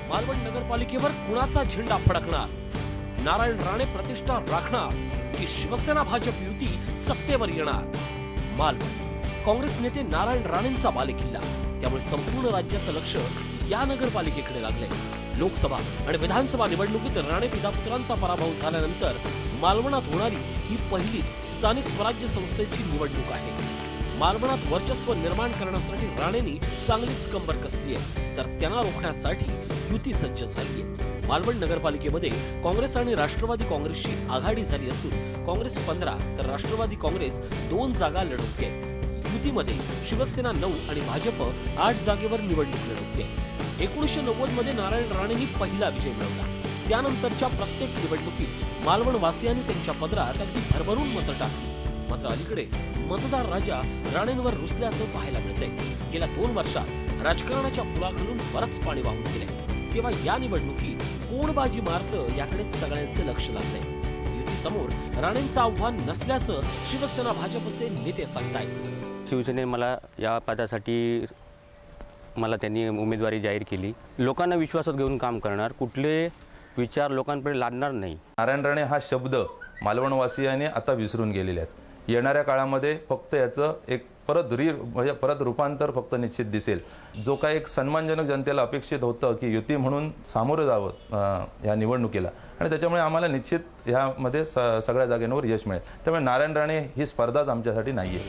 मालवण नगरपालिकेवर कुणाचा झेंडा फडकणार? नारायण राणे प्रतिष्ठा राखणार की शिवसेना भाजप युती सत्तेवर येणार? मालवण काँग्रेस नेते नारायण राणेंचा बालेकिल्ला, त्यामुळे संपूर्ण राज्याचं लक्ष या नगरपालिकेकडे लागलंय. लोकसभा आणि विधानसभा निवडणुकीत राणे पितापुत्रांचा पराभव झाल्यानंतर मालवणात होणारी ही पहिलीच स्थानिक स्वराज्य संस्थेची निवडणूक आहे. मालवणात वर्चस्व निर्माण करण्यासाठी राणेंनी चांगलीच कंबर कसली आहे, तर त्यांना रोखण्यासाठी युती सज्ज झाली आहे. मालवण नगरपालिकेमध्ये काँग्रेस आणि राष्ट्रवादी काँग्रेसची आघाडी झाली असून काँग्रेस 15 तर राष्ट्रवादी काँग्रेस 2 जागा लढवते. युतीमध्ये शिवसेना 9 आणि भाजप 8 जागेवर निवडणूक लढवते. 1990 मध्ये नारायण राणेंनी पहिला विजय मिळवला. त्यानंतरच्या प्रत्येक निवडणुकीत मालवण वासियांनी त्यांच्या पदरात अगदी भरभरून मतं टाकली. मात्र अलीकडे मतदार राजा राणेंवर रुसल्याचं पाहायला मिळतंय. गेल्या 2 वर्षात राजकारणाच्या पुलाखालून बरंच पाणी वाहून गेलंय. तेव्हा या निवडणुकीत कोण बाजी मारतं याकडे सगळ्यांचं लक्ष लागलंय. युतीसमोर राणेंचं आव्हान नसल्याचं शिवसेना भाजपचे नेते सांगतायत. शिवसेनेने मला या पदासाठी त्यांनी उमेदवारी जाहीर केली. लोकांना विश्वासात घेऊन काम करणार, कुठले विचार लोकांपर्यंत लादणार नाही. नारायण राणे हा शब्द मालवणवासियांनी आता विसरून गेलेले आहेत. येणाऱ्या काळामध्ये फक्त याचं एक परत रूपांतर फक्त निश्चित दिसेल. जो काही एक सन्मानजनक जनतेला अपेक्षित होतं की युती म्हणून सामोरं जावं या निवडणुकीला, आणि त्याच्यामुळे आम्हाला निश्चित यामध्ये सगळ्या जागेंवर यश मिळेल. त्यामुळे नारायण राणे ही स्पर्धाच आमच्यासाठी नाहीये.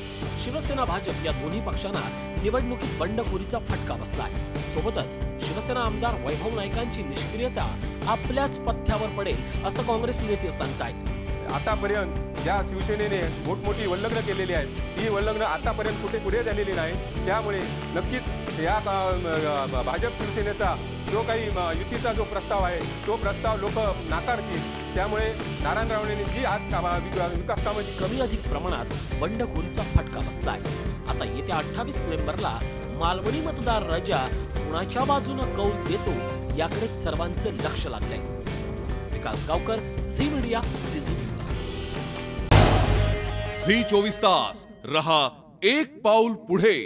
शिवसेना भाजप या दोन्ही पक्षांना निवडणुकीत बंडखोरीचा फटका बसलाय. सोबतच शिवसेना आमदार वैभव नाईकांची निष्क्रियता आपल्याच पथ्यावर पडेल असं काँग्रेस नेते सांगतायत. आतापर्यंत ज्या शिवसेनेने मोठमोठी वल्लग्न केलेली आहेत, ही वल्लग्न आतापर्यंत कुठे पुढे झालेली नाही. त्यामुळे नक्कीच या भाजप शिवसेनेचा जो काही युतीचा जो प्रस्ताव आहे तो प्रस्ताव लोक नाकारतील. त्यामुळे नारायण राणेंनी जी आज विकास कामाची कमी अधिक प्रमाणात बंडखोरीचा फटका बसलाय. आता येत्या 28 नोव्हेंबरला मालवणी मतदार राजा कुणाच्या बाजूने कौल देतो याकडे सर्वांचं लक्ष लागलंय. विकास गावकर, झी मीडिया, सिंधुदुर्ग. झी 24 तास रहा एक पाऊल पुढे.